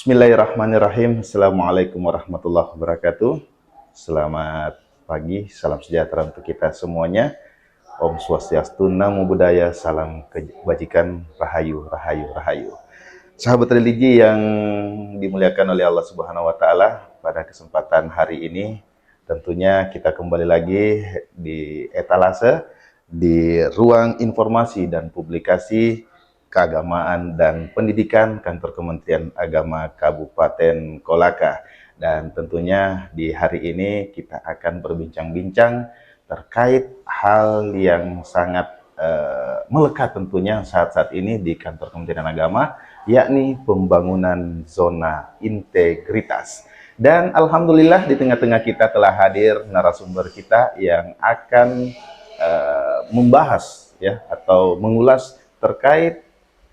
Bismillahirrahmanirrahim. Assalamualaikum warahmatullahi wabarakatuh. Selamat pagi, salam sejahtera untuk kita semuanya. Om Swastiastu, Namo Buddhaya, salam kebajikan, rahayu, rahayu, rahayu. Sahabat religi yang dimuliakan oleh Allah Subhanahu wa Ta'ala, pada kesempatan hari ini tentunya kita kembali lagi di etalase, di ruang informasi dan publikasi keagamaan dan pendidikan Kantor Kementerian Agama Kabupaten Kolaka. Dan tentunya di hari ini kita akan berbincang-bincang terkait hal yang sangat melekat tentunya saat-saat ini di Kantor Kementerian Agama, yakni pembangunan zona integritas. Dan alhamdulillah di tengah-tengah kita telah hadir narasumber kita yang akan membahas ya atau mengulas terkait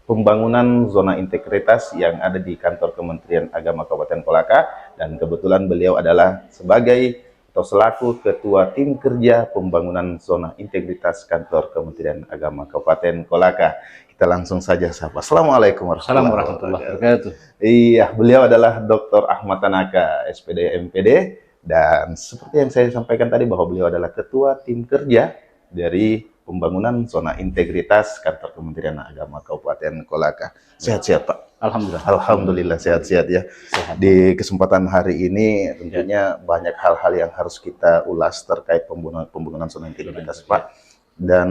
pembangunan zona integritas yang ada di Kantor Kementerian Agama Kabupaten Kolaka, dan kebetulan beliau adalah sebagai atau selaku Ketua Tim Kerja Pembangunan Zona Integritas Kantor Kementerian Agama Kabupaten Kolaka. Kita langsung saja sapa. Assalamualaikum warahmatullahi wabarakatuh. Iya, beliau adalah Dr. Ahmad Tanaka, SPD MPD, dan seperti yang saya sampaikan tadi bahwa beliau adalah Ketua Tim Kerja dari Pembangunan Zona Integritas Kantor Kementerian Agama Kabupaten Kolaka. Sehat-sehat Pak? Alhamdulillah. Alhamdulillah sehat-sehat ya. Sehat. Di kesempatan hari ini tentunya banyak hal-hal yang harus kita ulas terkait pembangunan zona integritas Pak. Dan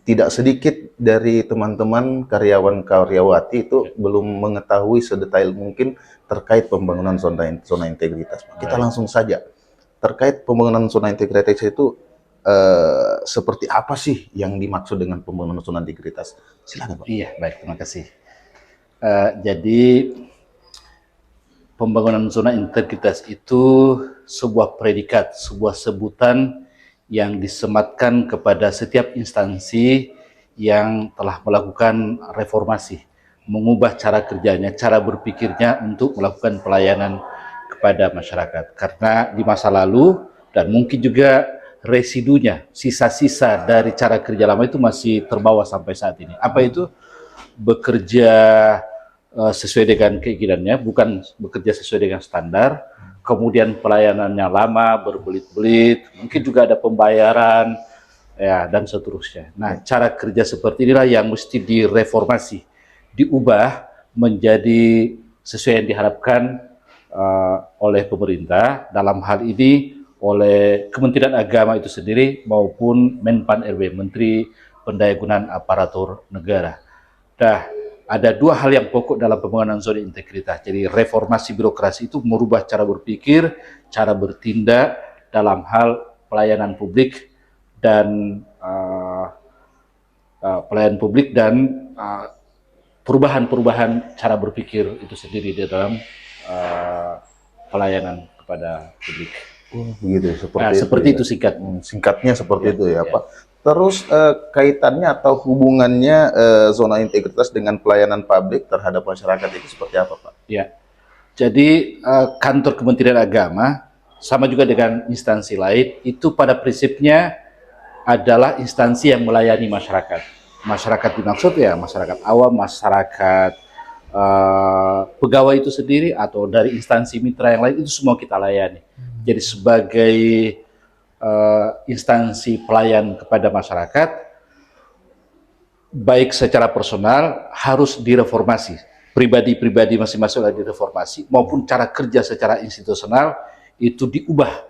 tidak sedikit dari teman-teman karyawan-karyawati itu belum mengetahui sedetail mungkin terkait pembangunan zona integritas Pak. Kita langsung saja. Terkait pembangunan zona integritas itu seperti apa sih yang dimaksud dengan pembangunan zona integritas? Silakan Pak. Iya, baik, terima kasih. Jadi pembangunan zona integritas itu sebuah predikat, sebuah sebutan yang disematkan kepada setiap instansi yang telah melakukan reformasi, mengubah cara kerjanya, cara berpikirnya untuk melakukan pelayanan kepada masyarakat. Karena di masa lalu dan mungkin juga residunya, sisa-sisa dari cara kerja lama itu masih terbawa sampai saat ini. Apa itu? Bekerja sesuai dengan keinginannya, bukan bekerja sesuai dengan standar, kemudian pelayanannya lama, berbelit-belit, mungkin juga ada pembayaran, ya, dan seterusnya. Nah, cara kerja seperti inilah yang mesti direformasi, diubah menjadi sesuai yang diharapkan oleh pemerintah, dalam hal ini oleh Kementerian Agama itu sendiri maupun Menpan RB, Menteri Pendayagunaan Aparatur Negara. Nah, ada dua hal yang pokok dalam pembangunan zona integritas. Jadi reformasi birokrasi itu merubah cara berpikir, cara bertindak dalam hal pelayanan publik dan perubahan-perubahan cara berpikir itu sendiri di dalam pelayanan kepada publik. Oh, begitu, seperti itu singkat. Singkatnya seperti itu ya Pak. Terus kaitannya atau hubungannya zona integritas dengan pelayanan publik terhadap masyarakat itu seperti apa Pak? Ya, jadi Kantor Kementerian Agama sama juga dengan instansi lain itu pada prinsipnya adalah instansi yang melayani masyarakat. Masyarakat dimaksud ya masyarakat awam, masyarakat pegawai itu sendiri atau dari instansi mitra yang lain, itu semua kita layani. Jadi sebagai instansi pelayan kepada masyarakat, baik secara personal harus direformasi, pribadi-pribadi masing-masing harus direformasi, maupun cara kerja secara institusional itu diubah.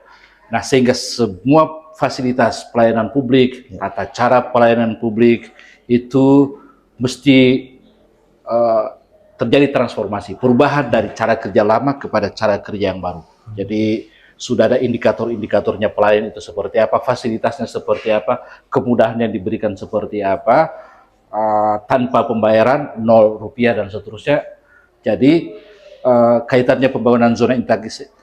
Nah, sehingga semua fasilitas pelayanan publik, tata cara pelayanan publik itu mesti terjadi transformasi, perubahan dari cara kerja lama kepada cara kerja yang baru. Jadi sudah ada indikator-indikatornya pelayan itu seperti apa, fasilitasnya seperti apa, kemudahan yang diberikan seperti apa, tanpa pembayaran, 0 rupiah dan seterusnya. Jadi kaitannya pembangunan zona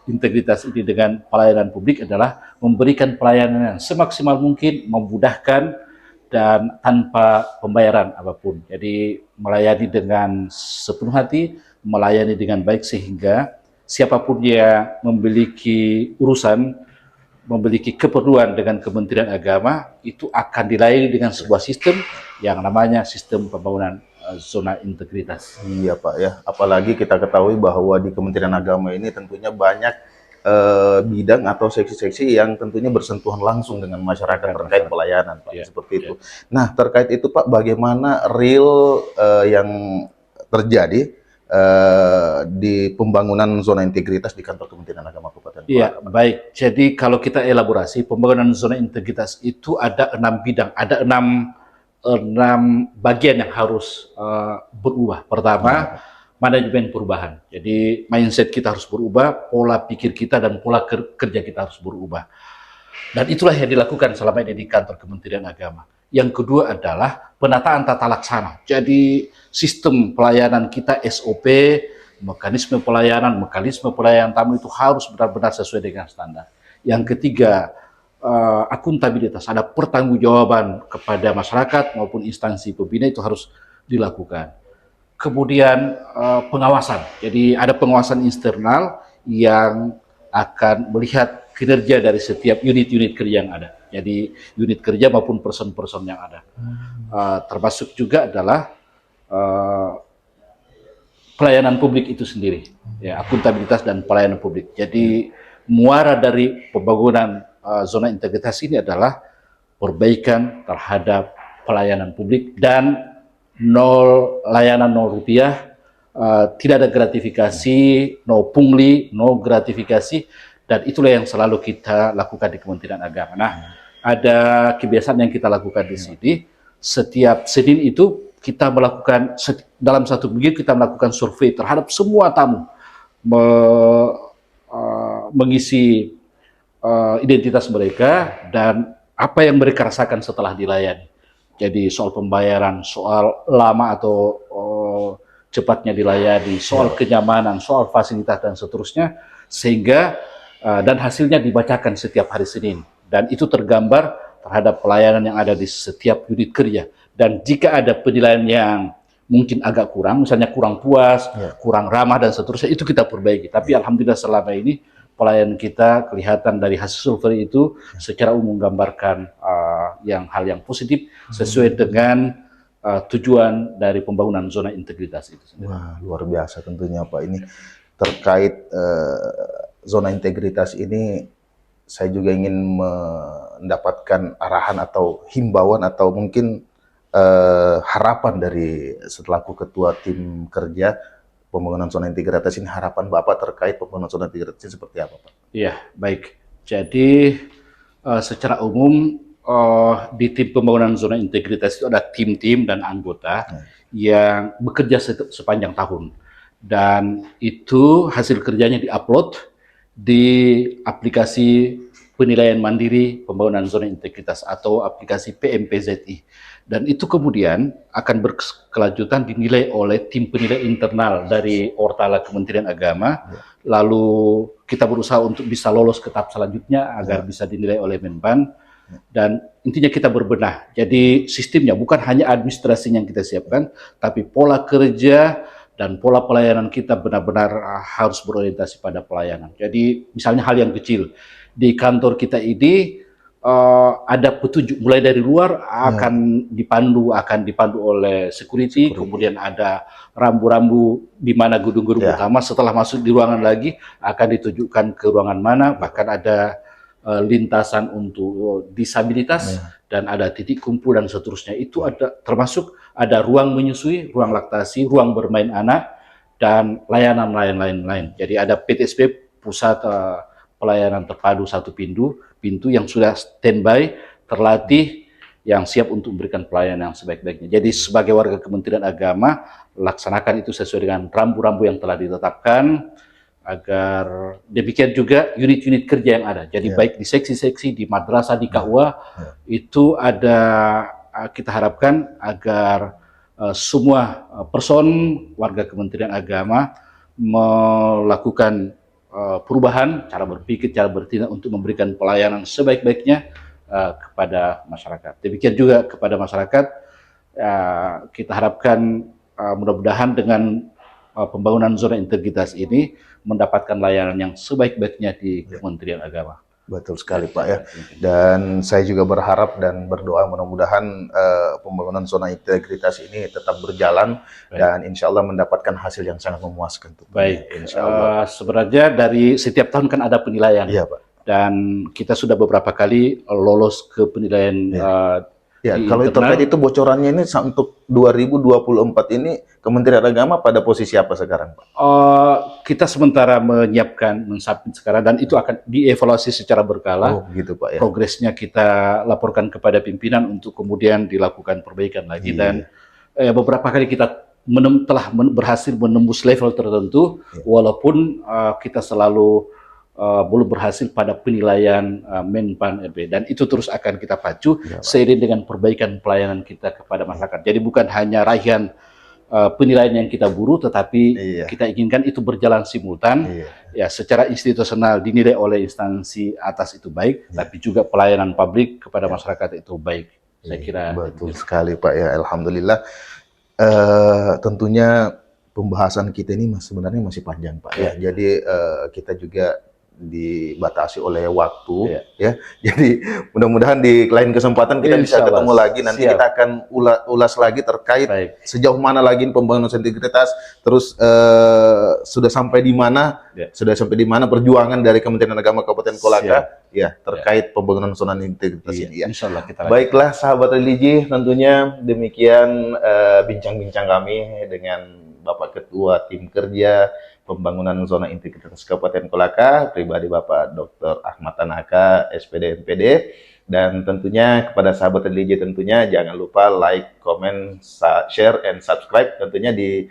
integritas ini dengan pelayanan publik adalah memberikan pelayanan yang semaksimal mungkin, memudahkan, dan tanpa pembayaran apapun. Jadi melayani dengan sepenuh hati, melayani dengan baik sehingga siapapun yang memiliki urusan memiliki keperluan dengan Kementerian Agama itu akan dilayani dengan sebuah sistem yang namanya sistem pembangunan zona integritas. Iya Pak ya, apalagi kita ketahui bahwa di Kementerian Agama ini tentunya banyak bidang atau seksi-seksi yang tentunya bersentuhan langsung dengan masyarakat terkait pelayanan Pak, Ya, seperti itu. Nah terkait itu Pak, bagaimana real yang terjadi di pembangunan zona integritas di kantor Kementerian Agama Kabupaten Iya, Kuala? baik. Jadi kalau kita elaborasi pembangunan zona integritas itu ada 6 bidang, ada enam bagian yang harus berubah. Pertama, manajemen perubahan. Jadi mindset kita harus berubah, pola pikir kita dan pola kerja kita harus berubah. Dan itulah yang dilakukan selama ini di kantor Kementerian Agama. Yang kedua adalah penataan tata laksana. Jadi sistem pelayanan kita SOP, mekanisme pelayanan tamu itu harus benar-benar sesuai dengan standar. Yang ketiga, akuntabilitas, ada pertanggungjawaban kepada masyarakat maupun instansi pembina itu harus dilakukan. Kemudian pengawasan, jadi ada pengawasan internal yang akan melihat kinerja dari setiap unit-unit kerja yang ada. Jadi unit kerja maupun person-person yang ada. Termasuk juga adalah pelayanan publik itu sendiri, ya, akuntabilitas dan pelayanan publik. Jadi muara dari pembangunan zona integritas ini adalah perbaikan terhadap pelayanan publik dan layanan 0 rupiah, tidak ada gratifikasi, no pungli, no gratifikasi, dan itulah yang selalu kita lakukan di Kementerian Agama. Nah, ada kebiasaan yang kita lakukan di sini, setiap Senin itu kita melakukan, dalam 1 minggu kita melakukan survei terhadap semua tamu, mengisi identitas mereka dan apa yang mereka rasakan setelah dilayani. Jadi soal pembayaran, soal lama atau cepatnya dilayani, soal kenyamanan, soal fasilitas dan seterusnya, sehingga dan hasilnya dibacakan setiap hari Senin. Dan itu tergambar terhadap pelayanan yang ada di setiap unit kerja. Dan jika ada penilaian yang mungkin agak kurang, misalnya kurang puas, kurang ramah dan seterusnya, itu kita perbaiki. Tapi alhamdulillah selama ini pelayanan kita kelihatan dari hasil survei itu secara umum menggambarkan hal yang positif sesuai dengan tujuan dari pembangunan zona integritas itu sendiri. Wah, luar biasa tentunya Pak. Ini terkait zona integritas ini, saya juga ingin mendapatkan arahan atau himbauan atau mungkin harapan dari selaku ketua tim kerja pembangunan zona integritas ini, harapan Bapak terkait pembangunan zona integritas ini seperti apa Pak? Iya, baik. Jadi secara umum di tim pembangunan zona integritas itu ada tim-tim dan anggota yang bekerja sepanjang tahun. Dan itu hasil kerjanya diupload di aplikasi penilaian mandiri pembangunan zona integritas atau aplikasi PMPZI. Dan itu kemudian akan berkelanjutan dinilai oleh tim penilai internal dari Ortala Kementerian Agama. Lalu kita berusaha untuk bisa lolos ke tahap selanjutnya agar bisa dinilai oleh Menban. Dan intinya kita berbenah. Jadi sistemnya bukan hanya administrasinya yang kita siapkan, tapi pola kerja dan pola pelayanan kita benar-benar harus berorientasi pada pelayanan. Jadi misalnya hal yang kecil, di kantor kita ini ada petunjuk mulai dari luar akan dipandu oleh security. Kemudian ada rambu-rambu di mana gedung-gedung utama, setelah masuk di ruangan lagi akan ditujukan ke ruangan mana, bahkan ada lintasan untuk disabilitas dan ada titik kumpul dan seterusnya. Itu ada, termasuk ada ruang menyusui, ruang laktasi, ruang bermain anak dan layanan lain-lain. Jadi ada PTSP, pusat pelayanan terpadu satu pintu yang sudah standby, terlatih, yang siap untuk memberikan pelayanan yang sebaik-baiknya. Jadi sebagai warga Kementerian Agama, laksanakan itu sesuai dengan rambu-rambu yang telah ditetapkan, agar demikian juga unit-unit kerja yang ada. Jadi baik di seksi-seksi, di madrasah, di KUA, itu ada, kita harapkan agar semua person warga Kementerian Agama melakukan perubahan cara berpikir, cara bertindak untuk memberikan pelayanan sebaik-baiknya kepada masyarakat. Demikian juga kepada masyarakat, kita harapkan mudah-mudahan dengan pembangunan zona integritas ini mendapatkan layanan yang sebaik-baiknya di Kementerian Agama. Betul sekali Pak ya. Dan saya juga berharap dan berdoa mudah-mudahan pembangunan zona integritas ini tetap berjalan dan insya Allah mendapatkan hasil yang sangat memuaskan. Baik, Insya Allah. sebenarnya dari setiap tahun kan ada penilaian. Iya Pak. Dan kita sudah beberapa kali lolos ke penilaian Ya, di kalau internal. terkait itu bocorannya ini untuk 2024 ini Kementerian Agama pada posisi apa sekarang Pak? Kita sementara menyiapkan, mensubmit sekarang, dan itu akan dievaluasi secara berkala. Oh gitu Pak ya. Progresnya kita laporkan kepada pimpinan untuk kemudian dilakukan perbaikan lagi. Dan beberapa kali kita telah berhasil menembus level tertentu, walaupun kita selalu belum berhasil pada penilaian Menpan RB, dan itu terus akan kita pacu seiring dengan perbaikan pelayanan kita kepada masyarakat. Jadi bukan hanya raihan penilaian yang kita buru, tetapi kita inginkan itu berjalan simultan. Ya, secara institusional dinilai oleh instansi atas itu baik, tapi juga pelayanan publik kepada masyarakat itu baik. Saya kira betul sekali Pak ya. Alhamdulillah. Tentunya pembahasan kita ini sebenarnya masih panjang Pak ya. Jadi kita juga dibatasi oleh waktu ya. Jadi mudah-mudahan di lain kesempatan kita bisa ketemu lagi, nanti kita akan ulas lagi terkait sejauh mana lagi pembangunan integritas, terus sudah sampai di mana perjuangan dari Kementerian Agama Kabupaten Kolaka ya terkait pembangunan zona integritas ini ya. Baiklah sahabat religi, tentunya demikian bincang-bincang kami dengan Bapak Ketua Tim Kerja Pembangunan Zona Integritas Kabupaten Kolaka, pribadi Bapak Dr. Ahmad Tanaka, SPD MPD, dan tentunya kepada sahabat religi tentunya jangan lupa like, comment, share, and subscribe tentunya di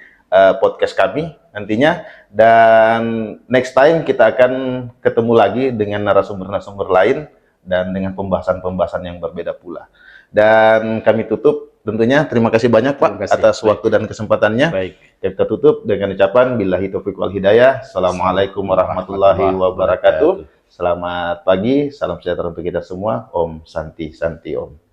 podcast kami nantinya, dan next time kita akan ketemu lagi dengan narasumber-narasumber lain dan dengan pembahasan-pembahasan yang berbeda pula. Dan kami tutup tentunya, terima kasih banyak Pak atas waktu dan kesempatannya. Kita tutup dengan ucapan billahi taufiq wal hidayah. Assalamualaikum warahmatullahi wabarakatuh. Selamat pagi, salam sejahtera untuk kita semua. Om Santi Santi Om.